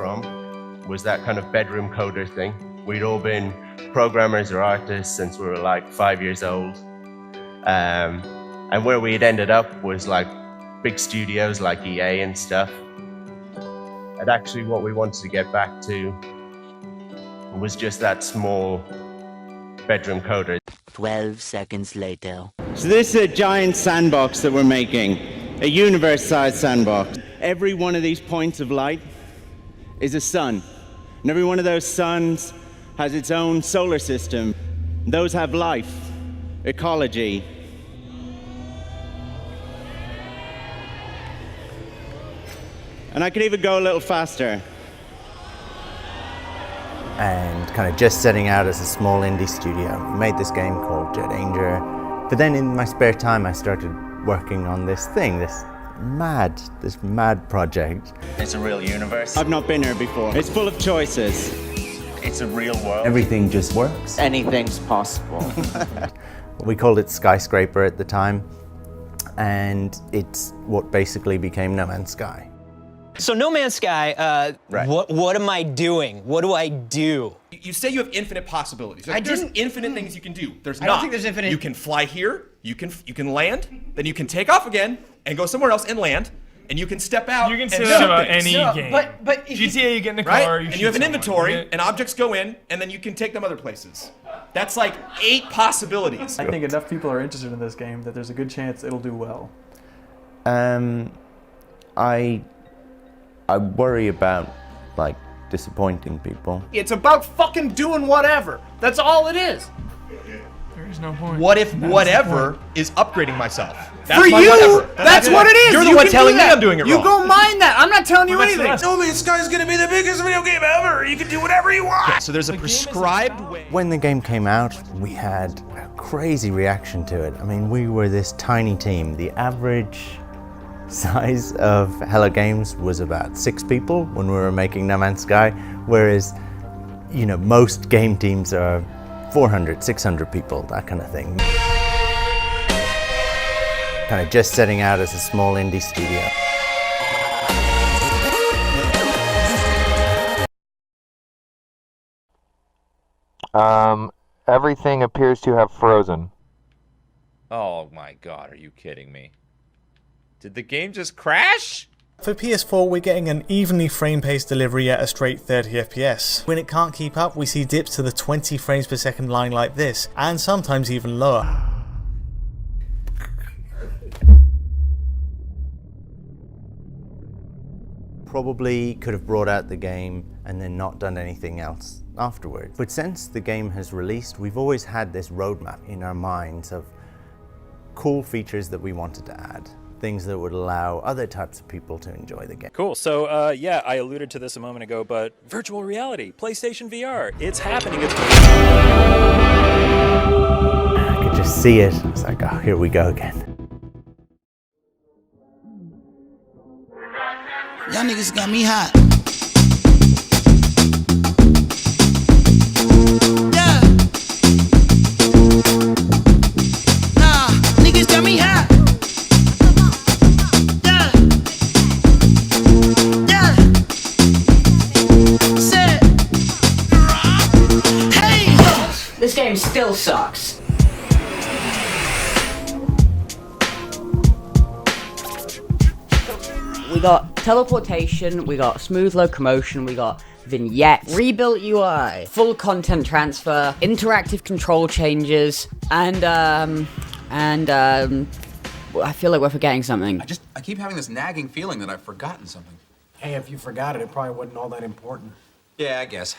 from was that kind of bedroom coder thing. We'd all been programmers or artists since we were like 5 years old. And where we had ended up was like big studios like EA and stuff. And actually what we wanted to get back to was just that small bedroom coder. 12 seconds later. So this is a giant sandbox that we're making, a universe-sized sandbox. Every one of these points of light is a sun. And every one of those suns has its own solar system. Those have life, ecology. And I could even go a little faster. And kind of just setting out as a small indie studio. We made this game called Jet Danger. But then in my spare time, I started working on this thing, this mad project. It's a real universe. I've not been here before. It's full of choices. It's a real world. Everything just works. Anything's possible. We called it Skyscraper at the time, and it's what basically became No Man's Sky. So No Man's Sky, Right. what am I doing? What do I do? You say you have infinite possibilities. There's infinite things you can do. There's not. I don't think there's infinite. You can fly here, you can land, then you can take off again and go somewhere else and land, and you can step out. You can and say do that about things, any game. But GTA, you get in the right? car, you and shoot you have an someone. inventory, and objects go in, and then you can take them other places. That's like 8 possibilities. I think enough people are interested in this game that there's a good chance it'll do well. I worry about like disappointing people. it's about fucking doing whatever. That's all it is. There is no point. What if That's the whatever point. is upgrading myself? That's For my you, whatever. that's what it is. You're the You one can telling do me that. I'm doing it You wrong. go mind that. I'm not telling you Well, that's anything. us. No Man's Sky is gonna be the biggest video game ever. You can do whatever you want. So there's a The game is prescribed about- way. When the game came out, we had a crazy reaction to it. I mean, we were this tiny team. The average size of Hello Games was about 6 people when we were making No Man's Sky, whereas, you know, most game teams are 400, 600 people, that kind of thing. Kind of just setting out as a small indie studio. Everything appears to have frozen. Oh my god, are you kidding me? Did the game just crash? For PS4, we're getting an evenly frame-paced delivery at a straight 30 FPS. When it can't keep up, we see dips to the 20 frames per second line like this, and sometimes even lower. Probably could have brought out the game and then not done anything else afterwards. But since the game has released, we've always had this roadmap in our minds of cool features that we wanted to add. Things that would allow other types of people to enjoy the game. Cool. So, yeah, I alluded to this a moment ago, but virtual reality, PlayStation VR, it's happening. I could just see it. It's like, oh, here we go again. Y'all niggas got me hot. Yeah. Nah, niggas got me hot. This game still sucks. We got teleportation, we got smooth locomotion, we got vignettes, rebuilt UI, full content transfer, interactive control changes, and I feel like we're forgetting something. I keep having this nagging feeling that I've forgotten something. Hey, if you forgot it, it probably wasn't all that important. Yeah, I guess.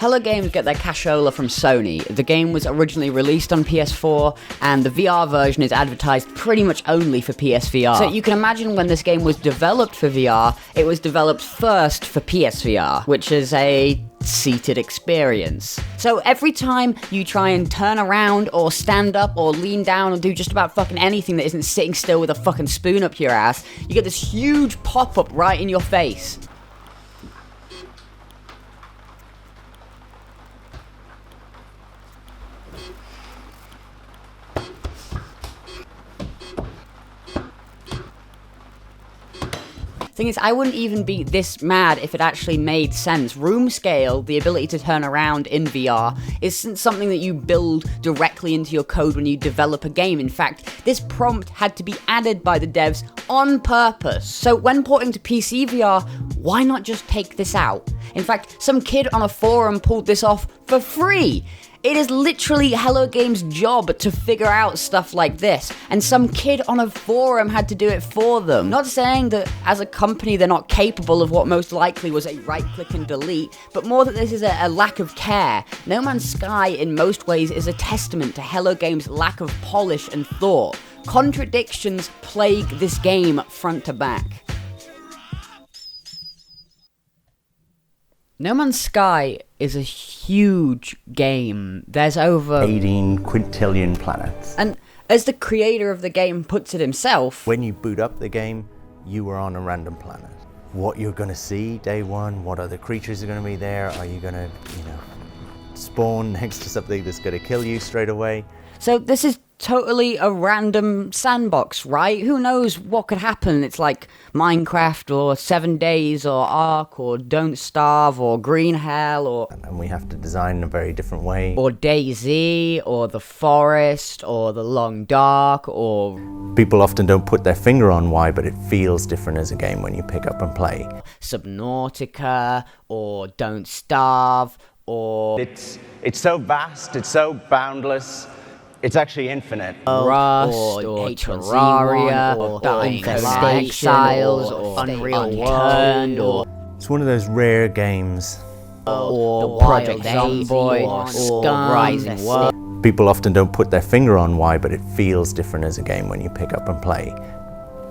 Hello Games get their cashola from Sony. The game was originally released on PS4, and the VR version is advertised pretty much only for PSVR. So you can imagine when this game was developed for VR, it was developed first for PSVR, which is a seated experience. So every time you try and turn around or stand up or lean down or do just about fucking anything that isn't sitting still with a fucking spoon up your ass, you get this huge pop-up right in your face. Thing is, I wouldn't even be this mad if it actually made sense. Room scale, the ability to turn around in VR, isn't something that you build directly into your code when you develop a game. In fact, this prompt had to be added by the devs on purpose. So when porting to PC VR, why not just take this out? In fact, some kid on a forum pulled this off for free. It is literally Hello Games' job to figure out stuff like this, and some kid on a forum had to do it for them. Not saying that as a company they're not capable of what most likely was a right-click and delete, but more that this is a lack of care. No Man's Sky in most ways is a testament to Hello Games' lack of polish and thought. Contradictions plague this game front to back. No Man's Sky is a huge game. There's over 18 quintillion planets. And as the creator of the game puts it himself, when you boot up the game, you are on a random planet. What you're going to see day one, what other creatures are going to be there, are you going to, spawn next to something that's going to kill you straight away? So this is totally a random sandbox, right? Who knows what could happen? It's like Minecraft or 7 Days or Ark or Don't Starve or Green Hell or... And we have to design in a very different way. Or DayZ or The Forest or The Long Dark or... People often don't put their finger on why, but it feels different as a game when you pick up and play. Subnautica or Don't Starve or... It's so vast, it's so boundless. It's actually infinite. Rust, or Terraria, or Dying Exiles, or Unreal Turned, or... It's one of those rare games. Or Project Zomboid, or Rising World. People often don't put their finger on why, but it feels different as a game when you pick up and play.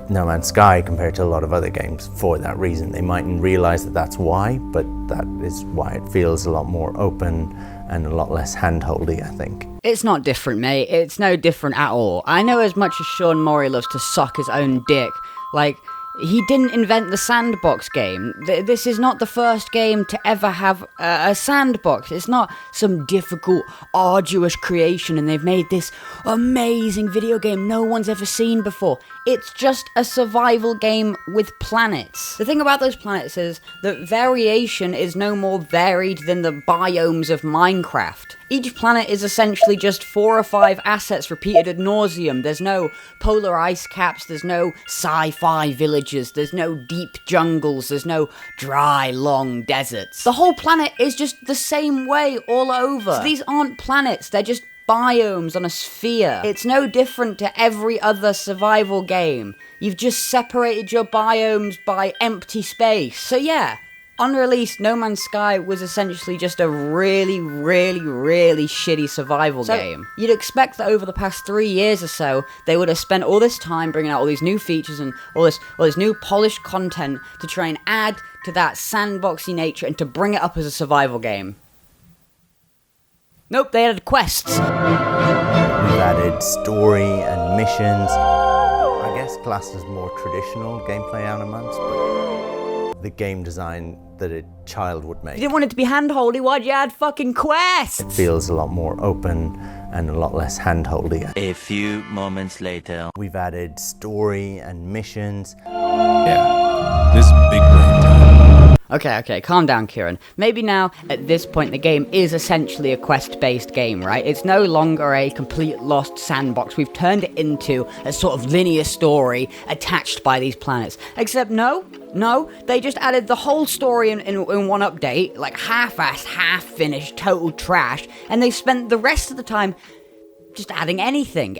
No Man's Sky compared to a lot of other games for that reason. They mightn't realize that that's why, but that is why it feels a lot more open and a lot less hand-holdy, I think. It's not different, mate. It's no different at all. I know as much as Sean Murray loves to suck his own dick. Like, he didn't invent the sandbox game. This is not the first game to ever have a sandbox. It's not some difficult, arduous creation and they've made this amazing video game no one's ever seen before. It's just a survival game with planets. The thing about those planets is that variation is no more varied than the biomes of Minecraft. Each planet is essentially just 4 or 5 assets repeated ad nauseum. There's no polar ice caps, there's no sci-fi villages, there's no deep jungles, there's no dry, long deserts. The whole planet is just the same way all over. So these aren't planets, they're just biomes on a sphere. It's no different to every other survival game. You've just separated your biomes by empty space. So yeah, unreleased, No Man's Sky was essentially just a really, really, really shitty survival game. You'd expect that over the past 3 years or so, they would have spent all this time bringing out all these new features and all this new polished content to try and add to that sandboxy nature and to bring it up as a survival game. Nope, they added quests. We've added story and missions. I guess classed as more traditional gameplay elements, but the game design that a child would make. You didn't want it to be hand-holdy, why'd you add fucking quests? It feels a lot more open and a lot less hand-holdy. A few moments later. We've added story and missions. Yeah, this big brain time. Okay, calm down, Kieran. Maybe now, at this point, the game is essentially a quest-based game, right? It's no longer a complete lost sandbox. We've turned it into a sort of linear story attached by these planets. Except no, they just added the whole story in one update, like half-assed, half-finished, total trash, and they spent the rest of the time just adding anything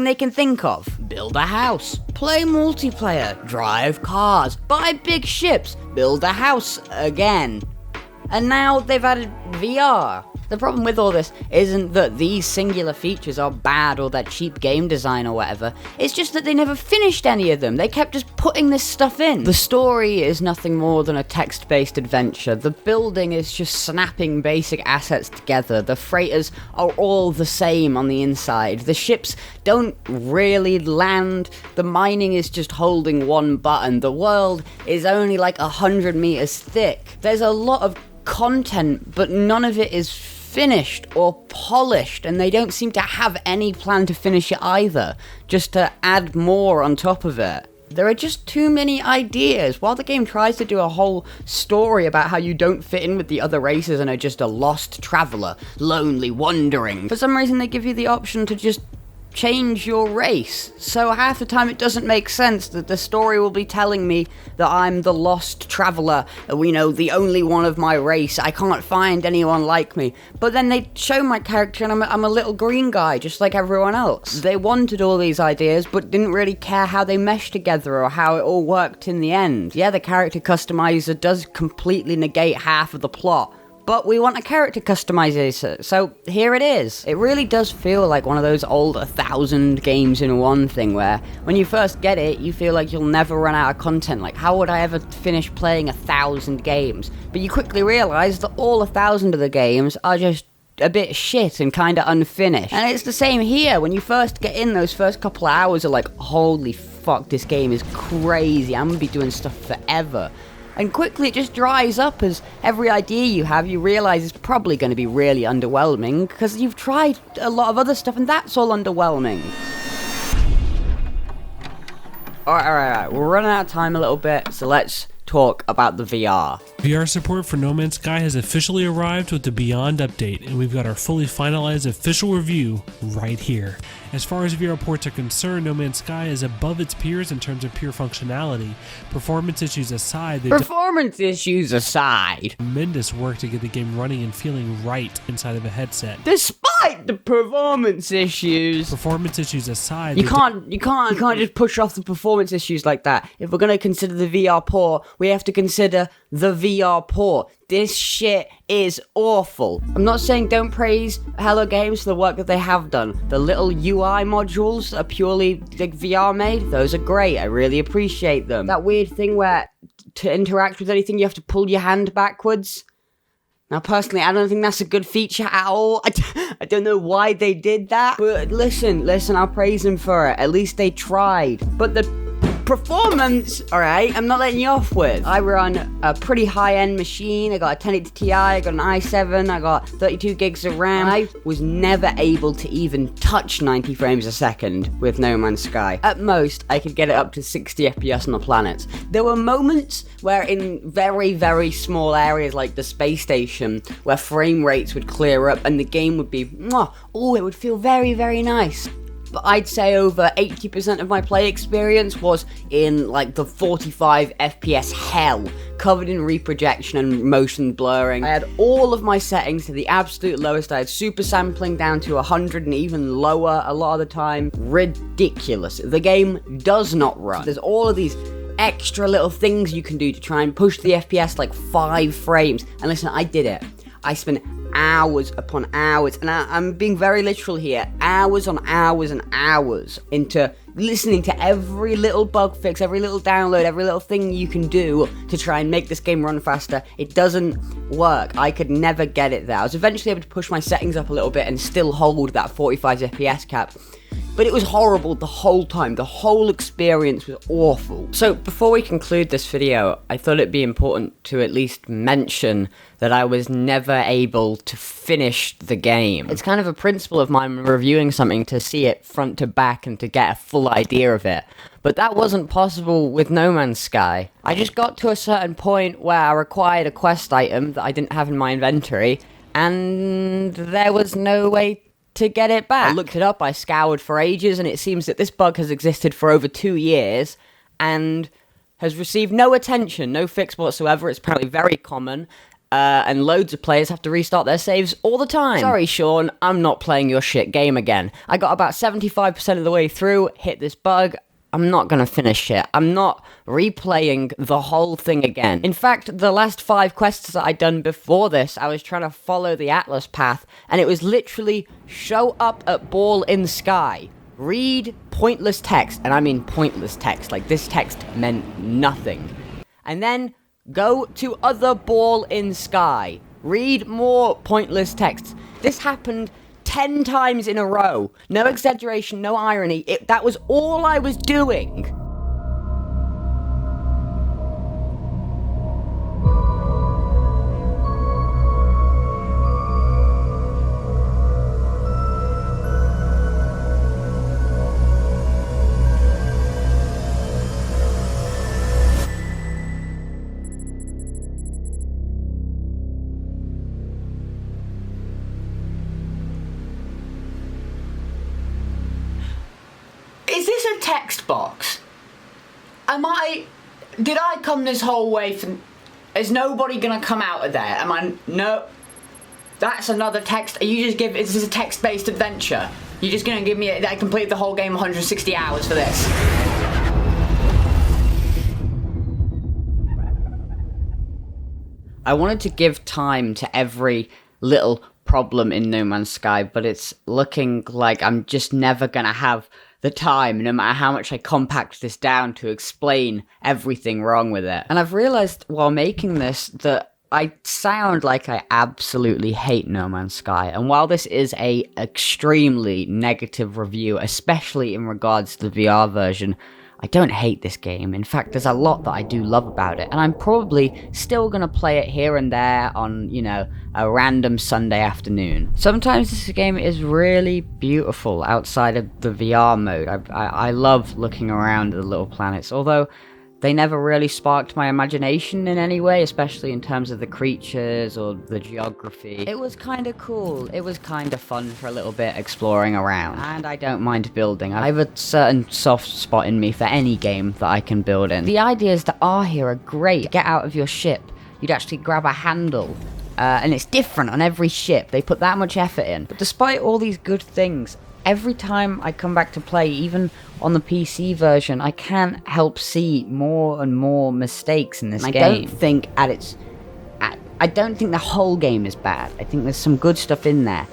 they can think of. Build a house, play multiplayer, drive cars, buy big ships, build a house again. And now they've added VR. The problem with all this isn't that these singular features are bad or that cheap game design or whatever. It's just that they never finished any of them. They kept just putting this stuff in. The story is nothing more than a text-based adventure. The building is just snapping basic assets together. The freighters are all the same on the inside. The ships don't really land. The mining is just holding one button. The world is only like 100 meters thick. There's a lot of content, but none of it is finished or polished, and they don't seem to have any plan to finish it either, just to add more on top of it. There are just too many ideas. While the game tries to do a whole story about how you don't fit in with the other races and are just a lost traveler, lonely, wandering, for some reason they give you the option to just change your race. So half the time it doesn't make sense that the story will be telling me that I'm the lost traveler, the only one of my race. I can't find anyone like me. But then they show my character and I'm a little green guy just like everyone else. They wanted all these ideas but didn't really care how they meshed together or how it all worked in the end. Yeah, the character customizer does completely negate half of the plot, but we want a character customizer, so here it is. It really does feel like one of those old 1,000 games in one thing where when you first get it, you feel like you'll never run out of content. Like, how would I ever finish playing 1,000 games? But you quickly realize that all 1,000 of the games are just a bit shit and kind of unfinished. And it's the same here. When you first get in, those first couple of hours are like, holy fuck, this game is crazy. I'm gonna be doing stuff forever. And quickly it just dries up as every idea you have, you realise is probably going to be really underwhelming because you've tried a lot of other stuff and that's all underwhelming. Alright, we're running out of time a little bit, so let's talk about the VR. VR support for No Man's Sky has officially arrived with the Beyond update, and we've got our fully finalized official review right here. As far as VR ports are concerned, No Man's Sky is above its peers in terms of pure functionality. Performance issues aside, tremendous work to get the game running and feeling right inside of a headset. Despite the performance issues aside, you can't just push off the performance issues like that. If we're gonna consider the VR poor, we have to consider the VR poor. This shit is awful. I'm not saying don't praise Hello Games for the work that they have done. The little UI modules that are purely like VR made, those are great. I really appreciate them. That weird thing where to interact with anything you have to pull your hand backwards. Now, personally, I don't think that's a good feature at all. I don't know why they did that. But listen, I'll praise them for it. At least they tried. But the performance, alright, I'm not letting you off with. I run a pretty high-end machine. I got a 1080 Ti, I got an i7, I got 32 gigs of RAM. I was never able to even touch 90 frames a second with No Man's Sky. At most, I could get it up to 60 FPS on the planet. There were moments where in very, very small areas like the space station, where frame rates would clear up and the game would be, it would feel very, very nice. But I'd say over 80% of my play experience was in like the 45 FPS hell, covered in reprojection and motion blurring. I had all of my settings to the absolute lowest. I had super sampling down to 100 and even lower a lot of the time. Ridiculous. The game does not run. There's all of these extra little things you can do to try and push the FPS like 5 frames. And listen, I did it. I spent hours upon hours, and I'm being very literal here, hours on hours and hours into listening to every little bug fix, every little download, every little thing you can do to try and make this game run faster. It doesn't work. I could never get it there. I was eventually able to push my settings up a little bit and still hold that 45 FPS cap. But it was horrible the whole time. The whole experience was awful. So before we conclude this video, I thought it'd be important to at least mention that I was never able to finish the game. It's kind of a principle of mine when reviewing something to see it front to back and to get a full idea of it. But that wasn't possible with No Man's Sky. I just got to a certain point where I required a quest item that I didn't have in my inventory, and there was no way to get it back. I looked it up, I scoured for ages, and it seems that this bug has existed for over 2 years and has received no attention, no fix whatsoever. It's apparently very common, and loads of players have to restart their saves all the time. Sorry, Sean, I'm not playing your shit game again. I got about 75% of the way through, hit this bug. I'm not gonna finish it. I'm not replaying the whole thing again. In fact, the last 5 quests that I'd done before this, I was trying to follow the Atlas path, and it was literally show up at ball in the sky, read pointless text, and I mean pointless text, like this text meant nothing, and then go to other ball in sky, read more pointless texts. This happened 10 times in a row. No exaggeration, no irony. That was all I was doing. text box? Did I come this whole way from... Is nobody gonna come out of there? No. That's another text. Is this a text-based adventure? You're just gonna give me, I completed the whole game 160 hours for this. I wanted to give time to every little problem in No Man's Sky, but it's looking like I'm just never gonna have the time, no matter how much I compact this down to explain everything wrong with it. And I've realized while making this that I sound like I absolutely hate No Man's Sky, and while this is a extremely negative review, especially in regards to the VR version, I don't hate this game. In fact, there's a lot that I do love about it, and I'm probably still gonna play it here and there on, you know, a random Sunday afternoon. Sometimes this game is really beautiful outside of the VR mode. I love looking around at the little planets, although they never really sparked my imagination in any way, especially in terms of the creatures or the geography. It was kind of cool. It was kind of fun for a little bit exploring around. And I don't mind building. I have a certain soft spot in me for any game that I can build in. The ideas that are here are great. Get out of your ship. You'd actually grab a handle. And it's different on every ship. They put that much effort in. But despite all these good things, every time I come back to play, even on the PC version, I can't help see more and more mistakes in this game. I don't think the whole game is bad. I think there's some good stuff in there.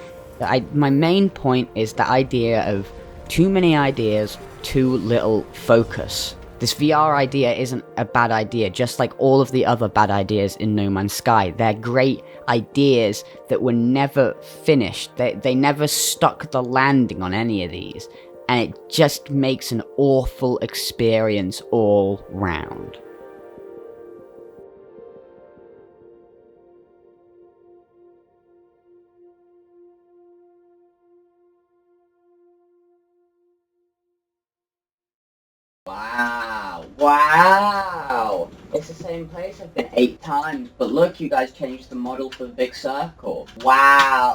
My main point is the idea of too many ideas, too little focus. This VR idea isn't a bad idea, just like all of the other bad ideas in No Man's Sky. They're great ideas that were never finished. They never stuck the landing on any of these. And it just makes an awful experience all round. Wow! It's the same place I've been 8 times, but look, you guys changed the model for the big circle. Wow!